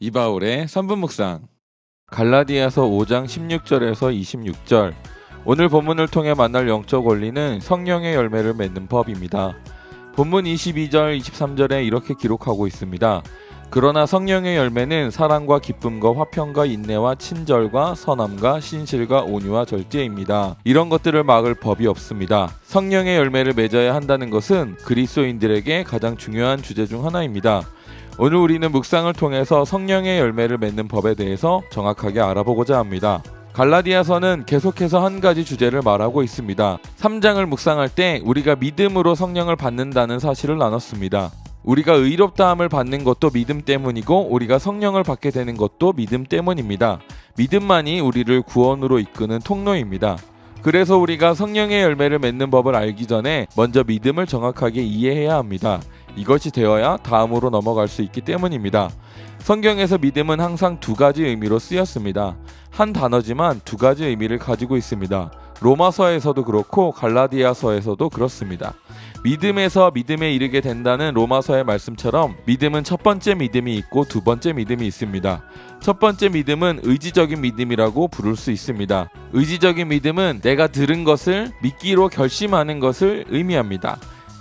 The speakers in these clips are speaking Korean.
이바울의 3분 묵상. 갈라디아서 5장 16절에서 26절. 오늘 본문을 통해 만날 영적 원리는 성령의 열매를 맺는 법입니다. 본문 22절, 23절에 이렇게 기록하고 있습니다. 그러나 성령의 열매는 사랑과 기쁨과 화평과 인내와 친절과 선함과 신실과 온유와 절제입니다. 이런 것들을 막을 법이 없습니다. 성령의 열매를 맺어야 한다는 것은 그리스도인들에게 가장 중요한 주제 중 하나입니다. 오늘 우리는 묵상을 통해서 성령의 열매를 맺는 법에 대해서 정확하게 알아보고자 합니다. 갈라디아서는 계속해서 한 가지 주제를 말하고 있습니다. 3장을 묵상할 때 우리가 믿음으로 성령을 받는다는 사실을 나눴습니다. 우리가 의롭다함을 받는 것도 믿음 때문이고 우리가 성령을 받게 되는 것도 믿음 때문입니다. 믿음만이 우리를 구원으로 이끄는 통로입니다. 그래서 우리가 성령의 열매를 맺는 법을 알기 전에 먼저 믿음을 정확하게 이해해야 합니다. 이것이 되어야 다음으로 넘어갈 수 있기 때문입니다. 성경에서 믿음은 항상 두 가지 의미로 쓰였습니다. 한 단어지만 두 가지 의미를 가지고 있습니다. 로마서에서도 그렇고 갈라디아서에서도 그렇습니다. 믿음에서 믿음에 이르게 된다는 로마서의 말씀처럼 믿음은 첫 번째 믿음이 있고 두 번째 믿음이 있습니다. 첫 번째 믿음은 의지적인 믿음이라고 부를 수 있습니다. 의지적인 믿음은 내가 들은 것을 믿기로 결심하는 것을 의미합니다.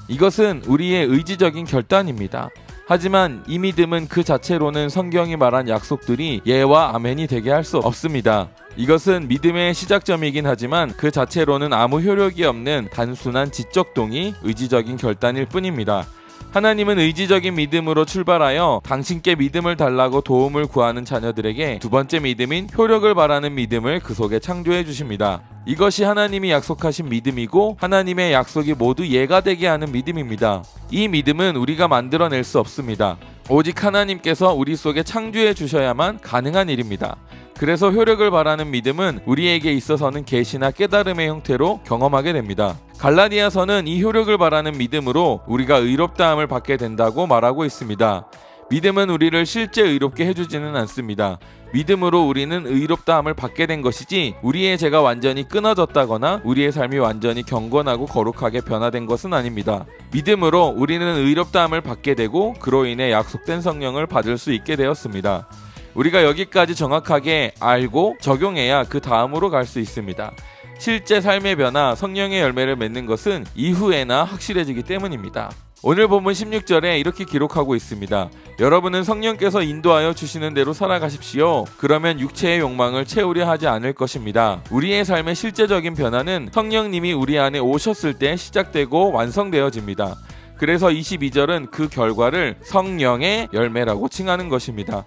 이것은 우리의 의지적인 결단입니다. 하지만 이 믿음은 그 자체로는 성경이 말한 약속들이 예와 아멘이 되게 할 수 없습니다. 이것은 믿음의 시작점이긴 하지만 그 자체로는 아무 효력이 없는 단순한 지적 동의, 의지적인 결단일 뿐입니다. 하나님은 의지적인 믿음으로 출발하여 당신께 믿음을 달라고 도움을 구하는 자녀들에게 두 번째 믿음인 효력을 바라는 믿음을 그 속에 창조해 주십니다. 이것이 하나님이 약속하신 믿음이고 하나님의 약속이 모두 예가 되게 하는 믿음입니다. 이 믿음은 우리가 만들어낼 수 없습니다. 오직 하나님께서 우리 속에 창조해 주셔야만 가능한 일입니다. 그래서 효력을 바라는 믿음은 우리에게 있어서는 계시나 깨달음의 형태로 경험하게 됩니다. 갈라디아서는 이 효력을 바라는 믿음으로 우리가 의롭다함을 받게 된다고 말하고 있습니다. 믿음은 우리를 실제 의롭게 해주지는 않습니다. 믿음으로 우리는 의롭다함을 받게 된 것이지 우리의 죄가 완전히 끊어졌다거나 우리의 삶이 완전히 경건하고 거룩하게 변화된 것은 아닙니다. 믿음으로 우리는 의롭다함을 받게 되고 그로 인해 약속된 성령을 받을 수 있게 되었습니다. 우리가 여기까지 정확하게 알고 적용해야 그 다음으로 갈 수 있습니다. 실제 삶의 변화, 성령의 열매를 맺는 것은 이후에나 확실해지기 때문입니다. 오늘 본문 16절에 이렇게 기록하고 있습니다. 여러분은 성령께서 인도하여 주시는 대로 살아가십시오. 그러면 육체의 욕망을 채우려 하지 않을 것입니다. 우리의 삶의 실제적인 변화는 성령님이 우리 안에 오셨을 때 시작되고 완성되어집니다. 그래서 22절은 그 결과를 성령의 열매라고 칭하는 것입니다.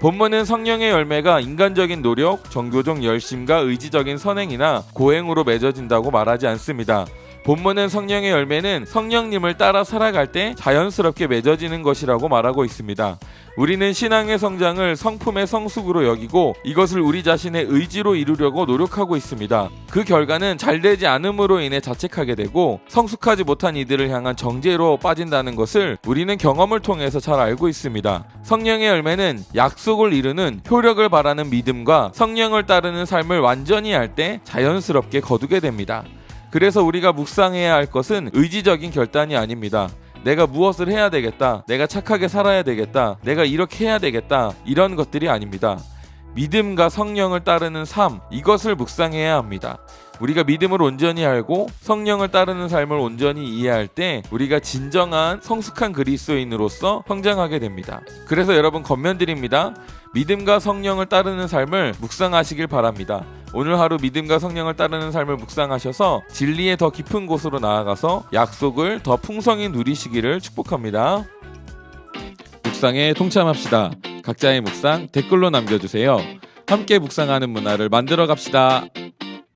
본문은 성령의 열매가 인간적인 노력, 종교적 열심과 의지적인 선행이나 고행으로 맺어진다고 말하지 않습니다. 본문은 성령의 열매는 성령님을 따라 살아갈 때 자연스럽게 맺어지는 것이라고 말하고 있습니다. 우리는 신앙의 성장을 성품의 성숙으로 여기고 이것을 우리 자신의 의지로 이루려고 노력하고 있습니다. 그 결과는 잘되지 않음으로 인해 자책하게 되고 성숙하지 못한 이들을 향한 정죄로 빠진다는 것을 우리는 경험을 통해서 잘 알고 있습니다. 성령의 열매는 약속을 이루는 효력을 바라는 믿음과 성령을 따르는 삶을 완전히 할 때 자연스럽게 거두게 됩니다. 그래서 우리가 묵상해야 할 것은 의지적인 결단이 아닙니다. 내가 무엇을 해야 되겠다, 내가 착하게 살아야 되겠다, 내가 이렇게 해야 되겠다, 이런 것들이 아닙니다. 믿음과 성령을 따르는 삶, 이것을 묵상해야 합니다. 우리가 믿음을 온전히 알고 성령을 따르는 삶을 온전히 이해할 때 우리가 진정한 성숙한 그리스도인으로서 성장하게 됩니다. 그래서 여러분 권면드립니다. 믿음과 성령을 따르는 삶을 묵상하시길 바랍니다. 오늘 하루 믿음과 성령을 따르는 삶을 묵상하셔서 진리의 더 깊은 곳으로 나아가서 약속을 더 풍성히 누리시기를 축복합니다. 묵상에 동참합시다. 각자의 묵상 댓글로 남겨주세요. 함께 묵상하는 문화를 만들어 갑시다.